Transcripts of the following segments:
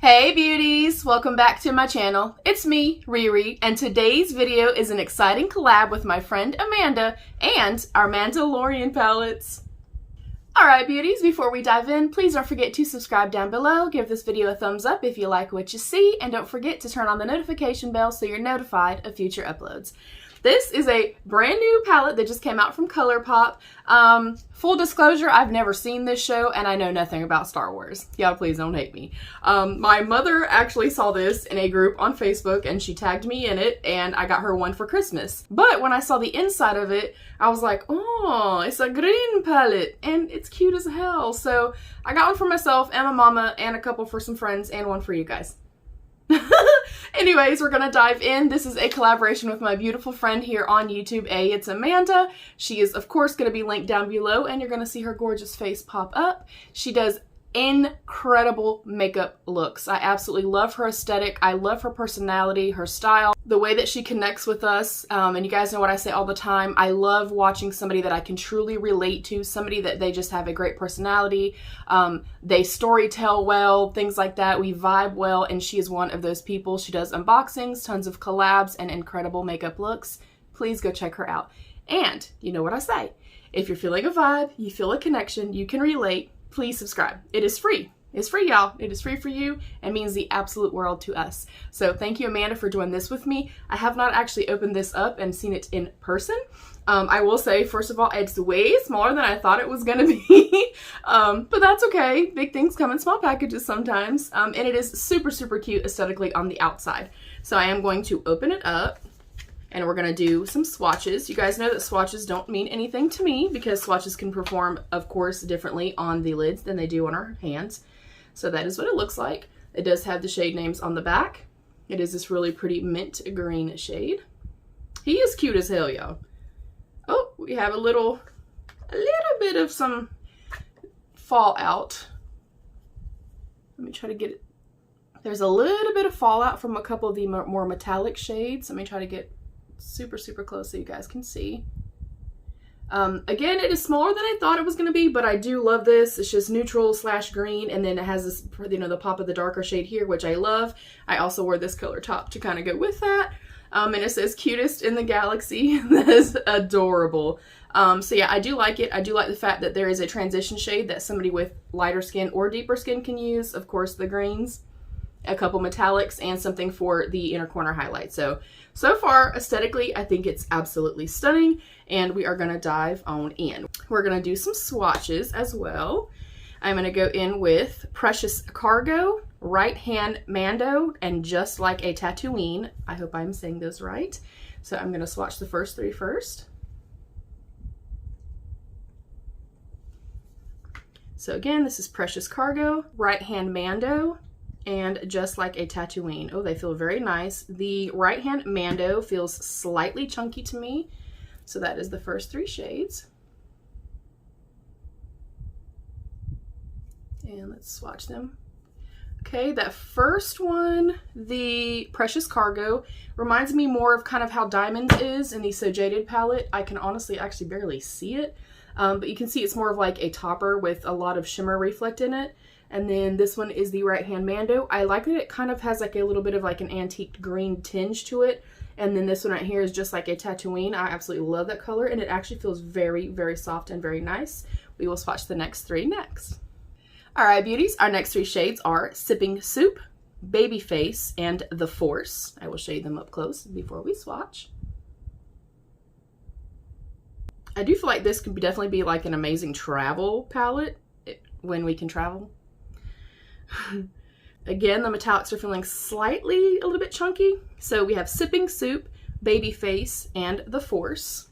Hey beauties, welcome back to my channel. It's me, Riri, and today's video is an exciting collab with my friend Amanda and our Mandalorian palettes. Alright beauties, before we dive in, please don't forget to subscribe down below, give this video a thumbs up if you like what you see, and don't forget to turn on the notification bell so you're notified of future uploads. This is a brand new palette that just came out from Colourpop. Full disclosure, I've never seen this show and I know nothing about Star Wars. Y'all please don't hate me. My mother actually saw this in a group on Facebook and she tagged me in it and I got her one for Christmas. But when I saw the inside of it, I was like, oh, it's a green palette and it's cute as hell. So I got one for myself and my mama and a couple for some friends and one for you guys. Anyways, we're gonna dive in. This is a collaboration with my beautiful friend here on YouTube, Ayyyeeeitsamanda. She is, of course, gonna be linked down below, and you're gonna see her gorgeous face pop up. She does incredible makeup looks. I absolutely love her aesthetic. I love her personality, her style, the way that she connects with us. And you guys know what I say all the time. I love watching somebody that I can truly relate to, somebody that they just have a great personality. They story tell well, things like that. We vibe well, and she is one of those people. She does unboxings, tons of collabs, and incredible makeup looks. Please go check her out. And you know what I say. If you're feeling a vibe, you feel a connection, you can relate, please subscribe. It is free. It's free, y'all. It is free for you and means the absolute world to us. So thank you, Amanda, for doing this with me. I have not actually opened this up and seen it in person. I will say, first of all, it's way smaller than I thought it was going to be. But that's okay. Big things come in small packages sometimes. And it is super, super cute aesthetically on the outside. So I am going to open it up. And we're going to do some swatches. You guys know that swatches don't mean anything to me because swatches can perform, of course, differently on the lids than they do on our hands. So that is what it looks like. It does have the shade names on the back. It is this really pretty mint green shade. He is cute as hell, y'all. Oh, we have a little bit of some fallout. Let me try to get it. There's a little bit of fallout from a couple of the more metallic shades. Let me try to get super, super close so you guys can see. Again, it is smaller than I thought it was going to be, but I do love this. It's just neutral / green, and then it has this, you know, the pop of the darker shade here, which I love. I also wore this color top to kind of go with that. And it says cutest in the galaxy. That is adorable. So yeah, I do like it. I do like the fact that there is a transition shade that somebody with lighter skin or deeper skin can use. Of course, the greens, a couple metallics, and something for the inner corner highlight. So far, aesthetically, I think it's absolutely stunning, and we are going to dive on in. We're going to do some swatches as well. I'm going to go in with Precious Cargo, Right Hand Mando, and Just Like a Tatooine. I hope I'm saying those right. So I'm going to swatch the first three first. So again, this is Precious Cargo, Right Hand Mando, and Just Like a Tatooine. Oh, they feel very nice. The Right Hand Mando feels slightly chunky to me. So that is the first three shades. And let's swatch them. Okay, that first one, the Precious Cargo, reminds me more of kind of how Diamonds is in the So Jaded palette. I can honestly actually barely see it. But you can see it's more of like a topper with a lot of shimmer reflect in it. And then this one is the Right Hand Mando. I like that it kind of has like a little bit of like an antique green tinge to it. And then this one right here is Just Like a Tatooine. I absolutely love that color, and it actually feels very, very soft and very nice. We will swatch the next three next. All right, beauties, our next three shades are Sipping Soup, Babyface, and The Force. I will show you them up close before we swatch. I do feel like this could definitely be like an amazing travel palette when we can travel. Again, the metallics are feeling slightly a little bit chunky. So we have Sipping Soup, Babyface, and The Force.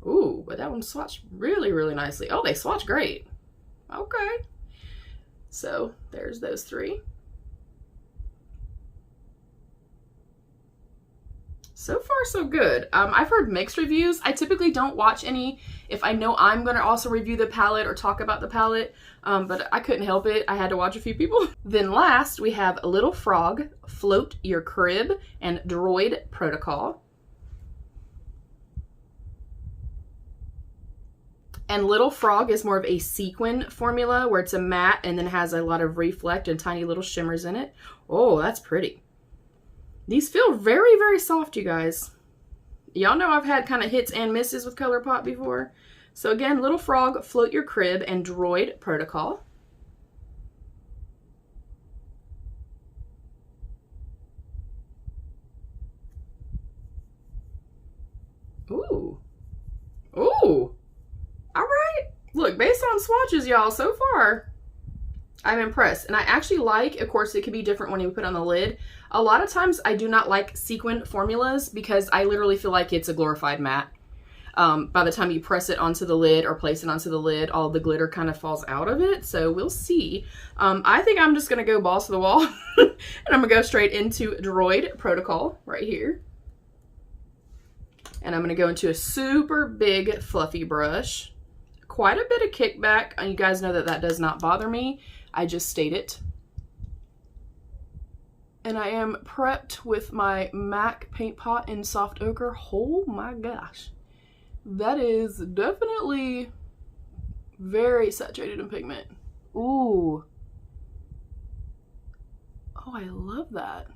Ooh, but that one swatched really, really nicely. Oh, they swatch great. Okay. So there's those three. So far, so good. I've heard mixed reviews. I typically don't watch any if I know I'm going to also review the palette or talk about the palette, but I couldn't help it. I had to watch a few people. Then last, we have Little Frog, Float Your Crib, and Droid Protocol. And Little Frog is more of a sequin formula where it's a matte and then has a lot of reflect and tiny little shimmers in it. Oh, that's pretty. These feel very, very soft, you guys. Y'all know I've had kind of hits and misses with Colourpop before. So again, Little Frog, Float Your Crib, and Droid Protocol. Ooh. Ooh. All right. Look, based on swatches, y'all, so far, I'm impressed. And I actually like, of course, it could be different when you put it on the lid. A lot of times I do not like sequin formulas because I literally feel like it's a glorified matte. By the time you press it onto the lid or place it onto the lid, all the glitter kind of falls out of it. So we'll see. I think I'm just going to go balls to the wall and I'm going to go straight into Droid Protocol right here. And I'm going to go into a super big fluffy brush. Quite a bit of kickback. You guys know that that does not bother me. I just state it. And I am prepped with my MAC paint pot in soft ochre. Oh my gosh. That is definitely very saturated in pigment. Ooh. Oh, I love that.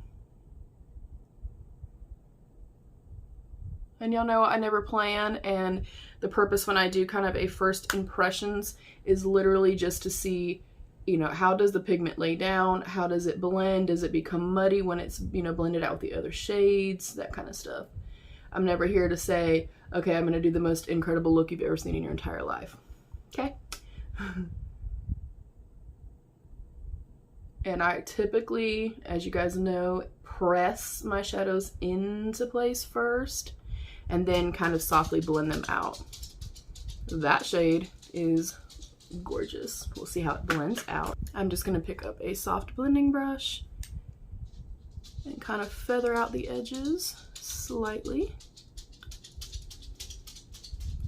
And y'all know I never plan, and the purpose when I do kind of a first impressions is literally just to see, you know, how does the pigment lay down? How does it blend? Does it become muddy when it's, you know, blended out with the other shades? That kind of stuff. I'm never here to say, okay, I'm going to do the most incredible look you've ever seen in your entire life. Okay? And I typically, as you guys know, press my shadows into place first and then kind of softly blend them out. That shade is gorgeous. We'll see how it blends out. I'm just going to pick up a soft blending brush and kind of feather out the edges slightly.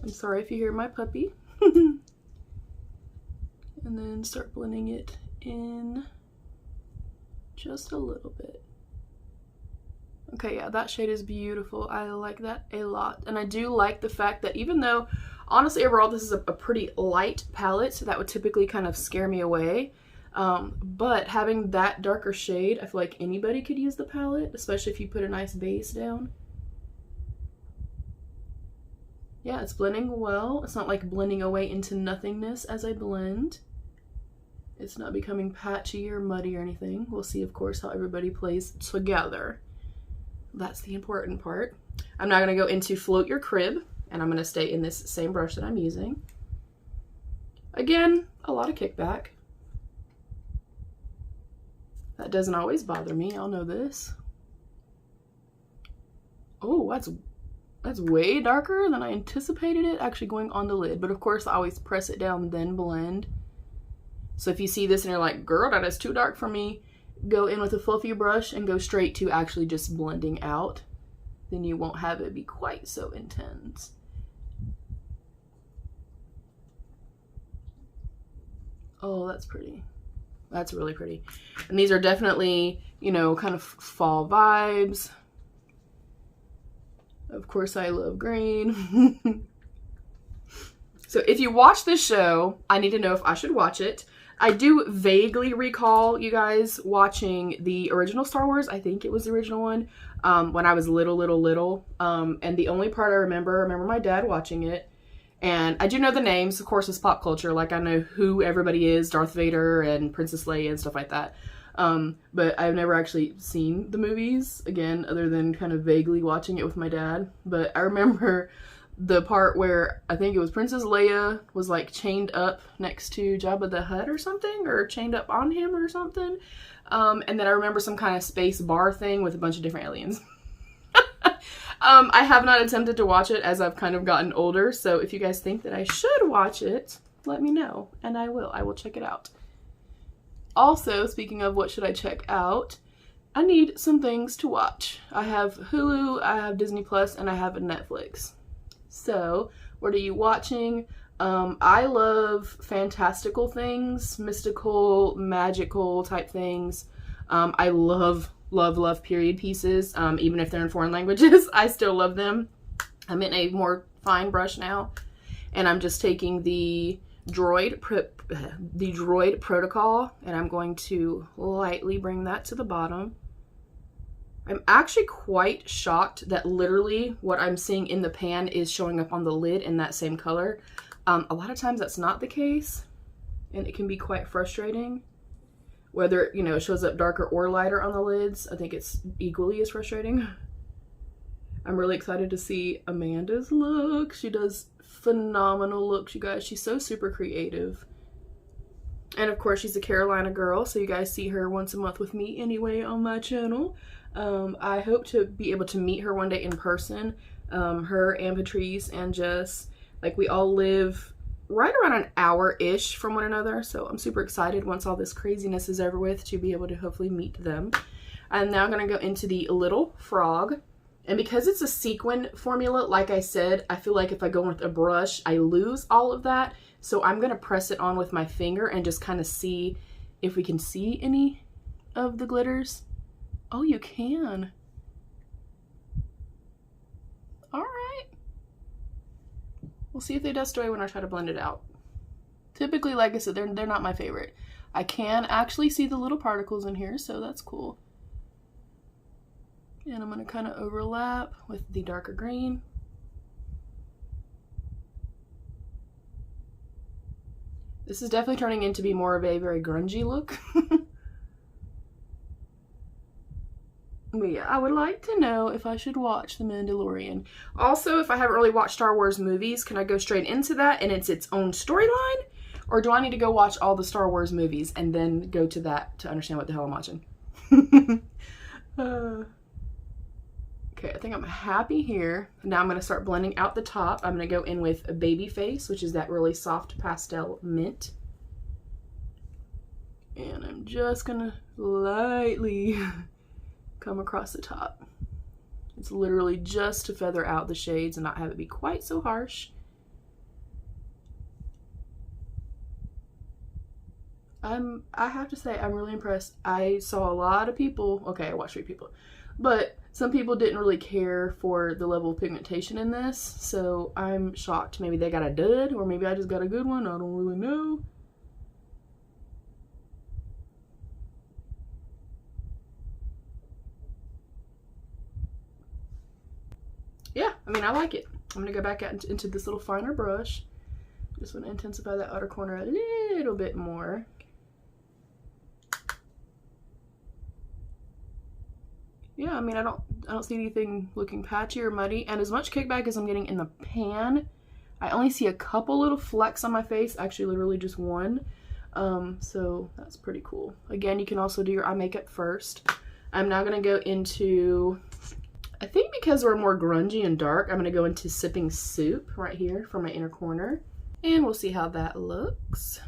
I'm sorry if you hear my puppy. And then start blending it in just a little bit. Okay, yeah, that shade is beautiful. I like that a lot. And I do like the fact that even though, honestly, overall, this is a pretty light palette, so that would typically kind of scare me away. But having that darker shade, I feel like anybody could use the palette, especially if you put a nice base down. Yeah, it's blending well. It's not like blending away into nothingness as I blend. It's not becoming patchy or muddy or anything. We'll see, of course, how everybody plays together. That's the important part. I'm now going to go into Float Your Crib, and I'm going to stay in this same brush that I'm using. Again, a lot of kickback. That doesn't always bother me, I'll know this. Oh, that's way darker than I anticipated it actually going on the lid. But of course, I always press it down, then blend. So if you see this and you're like, girl, that is too dark for me, go in with a fluffy brush and go straight to actually just blending out. Then you won't have it be quite so intense. Oh, that's pretty. That's really pretty. And these are definitely, you know, kind of fall vibes. Of course, I love green. So if you watch this show, I need to know if I should watch it. I do vaguely recall you guys watching the original Star Wars. I think it was the original one when I was little. And the only part I remember my dad watching it. And I do know the names, of course, it's pop culture. Like, I know who everybody is, Darth Vader and Princess Leia and stuff like that. But I've never actually seen the movies, again, other than kind of vaguely watching it with my dad. But I remember the part where I think it was Princess Leia was like chained up next to Jabba the Hutt or something, or chained up on him or something. And then I remember some kind of space bar thing with a bunch of different aliens. I have not attempted to watch it as I've kind of gotten older, so if you guys think that I should watch it, let me know, and I will check it out. Also, speaking of what should I check out, I need some things to watch. I have Hulu, I have Disney Plus, and I have Netflix. So, what are you watching? I love fantastical things, mystical, magical type things. I love period pieces, even if they're in foreign languages. I still love them. I'm in a more fine brush now. And I'm just taking the Droid Protocol, and I'm going to lightly bring that to the bottom. I'm actually quite shocked that literally what I'm seeing in the pan is showing up on the lid in that same color. A lot of times that's not the case, and it can be quite frustrating. Whether, you know, it shows up darker or lighter on the lids, I think it's equally as frustrating. I'm really excited to see Amanda's look. She does phenomenal looks, you guys. She's so super creative. And of course, she's a Carolina girl, so you guys see her once a month with me anyway on my channel. I hope to be able to meet her one day in person. Her and Patrice and Jess, like, we all live right around an hour-ish from one another, so I'm super excited once all this craziness is over with to be able to hopefully meet them. I'm now going to go into the Little Frog, and because it's a sequin formula, like I said, I feel like if I go with a brush, I lose all of that, so I'm going to press it on with my finger and just kind of see if we can see any of the glitters. Oh, you can. All right. We'll see if they dust away when I try to blend it out. Typically, like I said, they're not my favorite. I can actually see the little particles in here, so that's cool. And I'm going to kind of overlap with the darker green. This is definitely turning into be more of a very grungy look. But yeah, I would like to know if I should watch The Mandalorian. Also, if I haven't really watched Star Wars movies, can I go straight into that and it's its own storyline? Or do I need to go watch all the Star Wars movies and then go to that to understand what the hell I'm watching? Okay, I think I'm happy here. Now I'm going to start blending out the top. I'm going to go in with a Baby Face, which is that really soft pastel mint. And I'm just going to lightly come across the top. It's literally just to feather out the shades and not have it be quite so harsh. I have to say, I'm really impressed. I saw a lot of people, okay, I watched 3 people, but some people didn't really care for the level of pigmentation in this, so I'm shocked. Maybe they got a dud, or maybe I just got a good one. I don't really know. Yeah, I mean, I like it. I'm going to go back out into this little finer brush. Just want to intensify that outer corner a little bit more. Yeah, I mean, I don't see anything looking patchy or muddy. And as much kickback as I'm getting in the pan, I only see a couple little flecks on my face. Actually, literally just one. So that's pretty cool. Again, you can also do your eye makeup first. I'm now going to go into... I think because we're more grungy and dark, I'm going to go into Sipping Soup right here for my inner corner. And we'll see how that looks.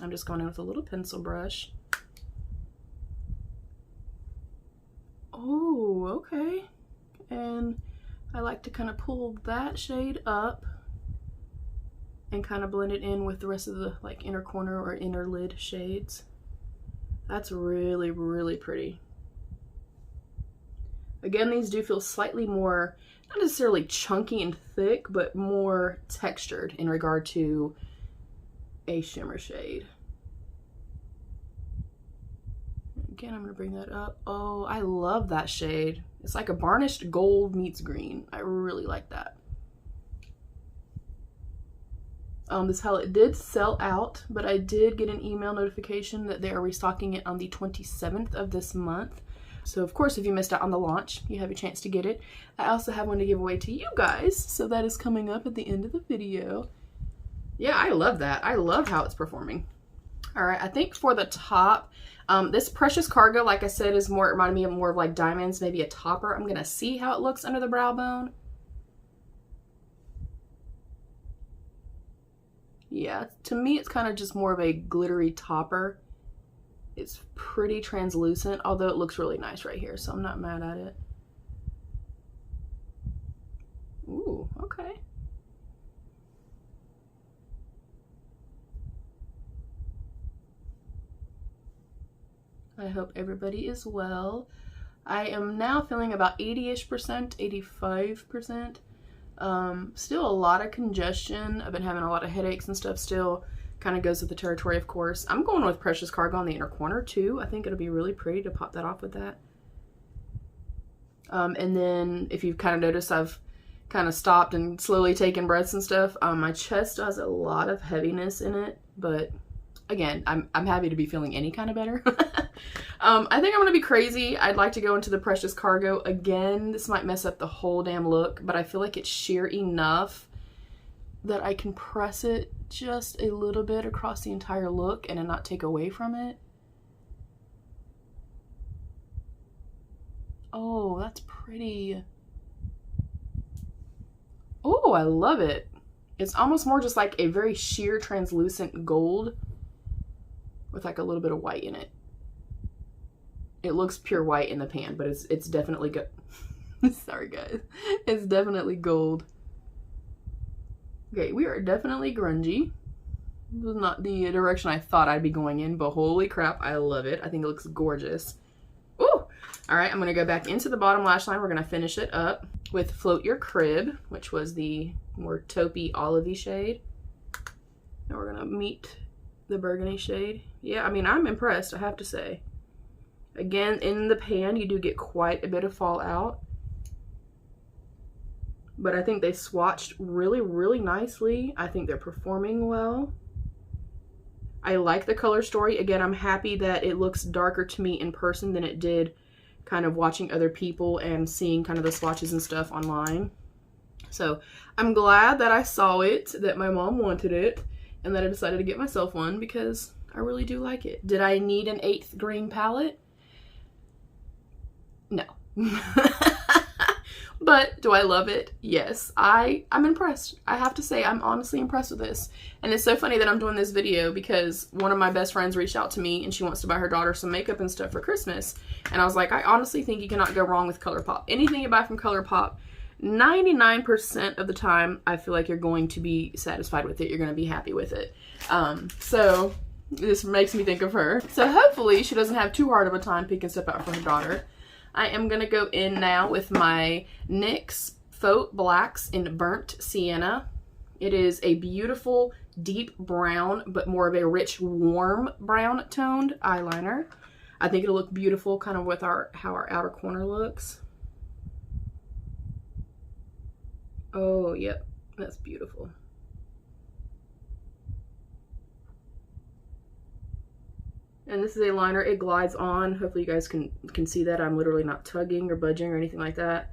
I'm just going in with a little pencil brush. Oh, okay. And I like to kind of pull that shade up and kind of blend it in with the rest of the like inner corner or inner lid shades. That's really, really pretty. Again, these do feel slightly more, not necessarily chunky and thick, but more textured in regard to a shimmer shade. Again, I'm going to bring that up. Oh, I love that shade. It's like a varnished gold meets green. I really like that. This palette did sell out, but I did get an email notification that they are restocking it on the 27th of this month. So of course, if you missed out on the launch, you have a chance to get it. I also have one to give away to you guys, so that is coming up at the end of the video. Yeah, I love that. I love how it's performing. All right, I think for the top, this Precious Cargo, like I said, is more, it reminded me of more of like diamonds, maybe a topper. I'm gonna see how it looks under the brow bone. Yeah, to me, it's kind of just more of a glittery topper. It's pretty translucent, although it looks really nice right here, so I'm not mad at it. Ooh, okay. I hope everybody is well. I am now feeling about 80-ish%, 85%. Still a lot of congestion. I've been having a lot of headaches and stuff still. Kind of goes with the territory, of course. I'm going with Precious Cargo on the inner corner too. I think it'll be really pretty to pop that off with that. And then if you've kind of noticed, I've kind of stopped and slowly taken breaths and stuff. My chest has a lot of heaviness in it, but again, I'm happy to be feeling any kind of better. I think I'm gonna be crazy. I'd like to go into the Precious Cargo again. This might mess up the whole damn look, but I feel like it's sheer enough that I can press it just a little bit across the entire look and then not take away from it. Oh, that's pretty. Oh, I love it. It's almost more just like a very sheer translucent gold with like a little bit of white in it. It looks pure white in the pan, but it's definitely good. Sorry guys. It's definitely gold. Okay, we are definitely grungy. This is not the direction I thought I'd be going in, but holy crap, I love it. I think it looks gorgeous. Ooh! Alright, I'm going to go back into the bottom lash line. We're going to finish it up with Float Your Crib, which was the more taupey olivey shade. Now we're going to meet the burgundy shade. Yeah, I mean, I'm impressed, I have to say. Again, in the pan, you do get quite a bit of fallout. But I think they swatched really, really nicely. I think they're performing well. I like the color story. Again, I'm happy that it looks darker to me in person than it did kind of watching other people and seeing kind of the swatches and stuff online. So I'm glad that I saw it, that my mom wanted it, and that I decided to get myself one because I really do like it. Did I need an 8th green palette? No. But do I love it? Yes. I'm impressed. I have to say, I'm honestly impressed with this. And it's so funny that I'm doing this video because one of my best friends reached out to me and she wants to buy her daughter some makeup and stuff for Christmas. And I was like, I honestly think you cannot go wrong with Colourpop. Anything you buy from Colourpop, 99% of the time, I feel like you're going to be satisfied with it. You're going to be happy with it. So this makes me think of her. So hopefully she doesn't have too hard of a time picking stuff out for her daughter. I am going to go in now with my NYX Faux Blacks in Burnt Sienna. It is a beautiful deep brown, but more of a rich, warm brown toned eyeliner. I think it'll look beautiful kind of with how our outer corner looks. Oh, yep, that's beautiful. And this is a liner, it glides on. Hopefully you guys can see that. I'm literally not tugging or budging or anything like that.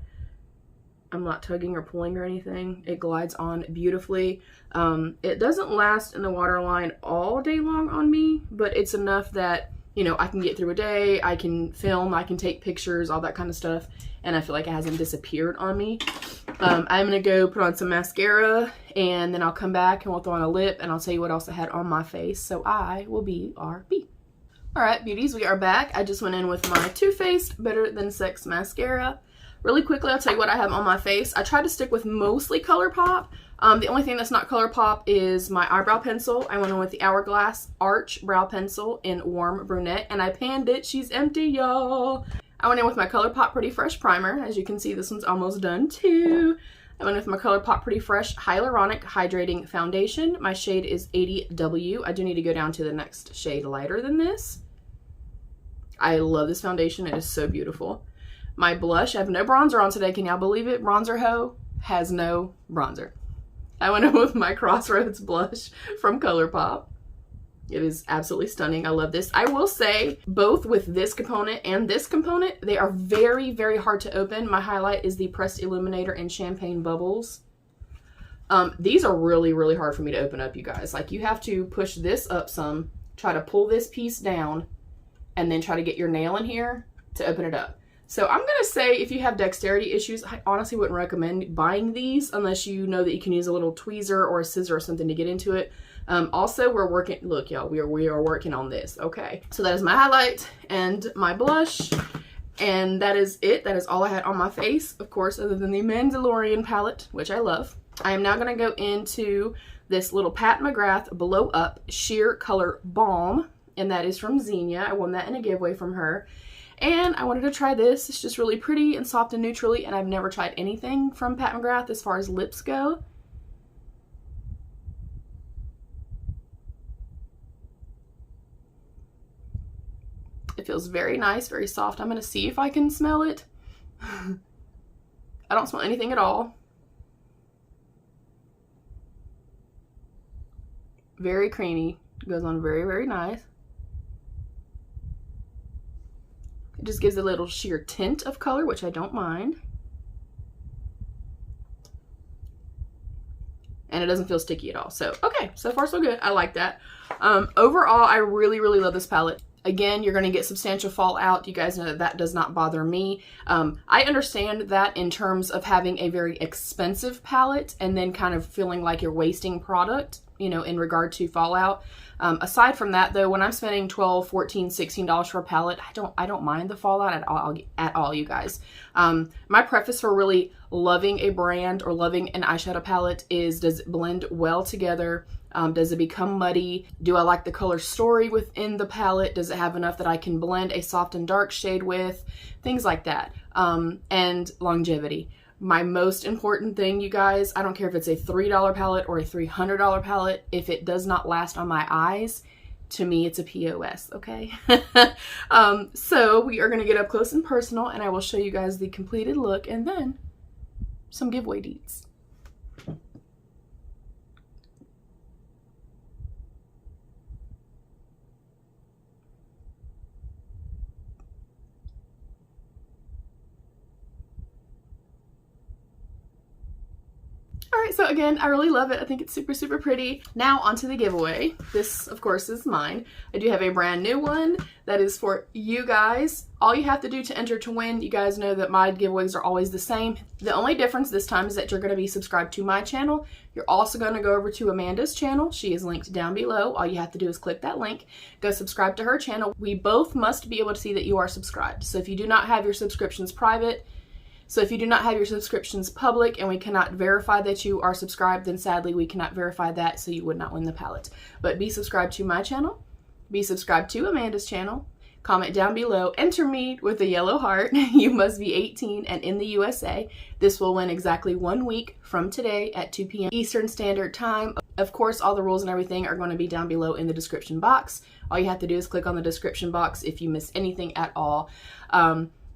I'm not tugging or pulling or anything. It glides on beautifully. It doesn't last in the waterline all day long on me, but it's enough that, you know, I can get through a day, I can film, I can take pictures, all that kind of stuff, and I feel like it hasn't disappeared on me. I'm gonna go put on some mascara, and then I'll come back and we'll throw on a lip, and I'll tell you what else I had on my face, so I will BRB. Alright, beauties, we are back. I just went in with my Too Faced Better Than Sex Mascara. Really quickly, I'll tell you what I have on my face. I tried to stick with mostly Colourpop. The only thing that's not Colourpop is my eyebrow pencil. I went in with the Hourglass Arch Brow Pencil in Warm Brunette, and I panned it. She's empty, y'all. I went in with my Colourpop Pretty Fresh Primer. As you can see, this one's almost done, too. I went with my Colourpop Pretty Fresh Hyaluronic Hydrating Foundation. My shade is 80W. I do need to go down to the next shade lighter than this. I love this foundation. It is so beautiful. My blush, I have no bronzer on today. Can y'all believe it? Bronzer Ho has no bronzer. I went in with my Crossroads blush from Colourpop. It is absolutely stunning. I love this. I will say, both with this component and this component, they are very, very hard to open. My highlight is the Pressed Illuminator in Champagne Bubbles. These are really, really hard for me to open up, you guys. Like, you have to push this up some, try to pull this piece down, and then try to get your nail in here to open it up. So I'm gonna say if you have dexterity issues, I honestly wouldn't recommend buying these unless you know that you can use a little tweezer or a scissor or something to get into it. Also, we're working, look y'all, we are working on this, okay? So that is my highlight and my blush, and that is it. That is all I had on my face, of course, other than the Mandalorian palette, which I love. I am now gonna go into this little Pat McGrath Blow Up Sheer Color Balm, and that is from Xenia. I won that in a giveaway from her. And I wanted to try this. It's just really pretty and soft and neutrally, and I've never tried anything from Pat McGrath as far as lips go. It feels very nice, very soft. I'm going to see if I can smell it. I don't smell anything at all. Very creamy. It goes on very, very nice. It just gives a little sheer tint of color, which I don't mind. And it doesn't feel sticky at all. So, okay, so far so good. I like that. Overall, I really, really love this palette. Again, you're going to get substantial fallout. You guys know that that does not bother me. I understand that in terms of having a very expensive palette and then kind of feeling like you're wasting product, you know, in regard to fallout. Aside from that, though, when I'm spending $12, $14, $16 for a palette, I don't mind the fallout at all, you guys. My preface for really loving a brand or loving an eyeshadow palette is, does it blend well together? Does it become muddy? Do I like the color story within the palette? Does it have enough that I can blend a soft and dark shade with? Things like that. And longevity. My most important thing, you guys, I don't care if it's a $3 palette or a $300 palette, if it does not last on my eyes, to me it's a POS, okay? So we are going to get up close and personal, and I will show you guys the completed look and then some giveaway deets. Alright, so again, I really love it. I think it's super, super pretty. Now onto the giveaway. This, of course, is mine. I do have a brand new one that is for you guys. All you have to do to enter to win, you guys know that my giveaways are always the same. The only difference this time is that you're going to be subscribed to my channel. You're also going to go over to Amanda's channel. She is linked down below. All you have to do is click that link. Go subscribe to her channel. We both must be able to see that you are subscribed. So if you do not have your subscriptions private, so if you do not have your subscriptions public and we cannot verify that you are subscribed, then sadly we cannot verify that, so you would not win the palette. But be subscribed to my channel, be subscribed to Amanda's channel, comment down below, enter me with a yellow heart. You must be 18 and in the USA. This will win exactly 1 week from today at 2 p.m. Eastern Standard Time. Of course, all the rules and everything are going to be down below in the description box. All you have to do is click on the description box if you miss anything at all.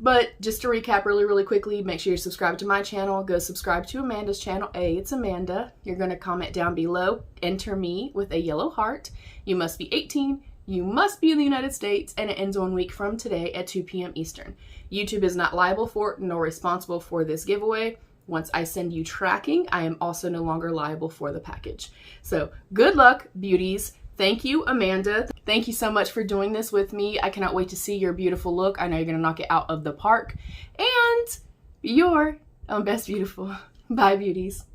But just to recap really, really quickly, make sure you're subscribed to my channel. Go subscribe to Amanda's channel. It's Amanda. You're going to comment down below. Enter me with a yellow heart. You must be 18. You must be in the United States. And it ends 1 week from today at 2 p.m. Eastern. YouTube is not liable for nor responsible for this giveaway. Once I send you tracking, I am also no longer liable for the package. So good luck, beauties. Thank you, Amanda. Thank you so much for doing this with me. I cannot wait to see your beautiful look. I know you're going to knock it out of the park. And you're best beautiful. Bye, beauties.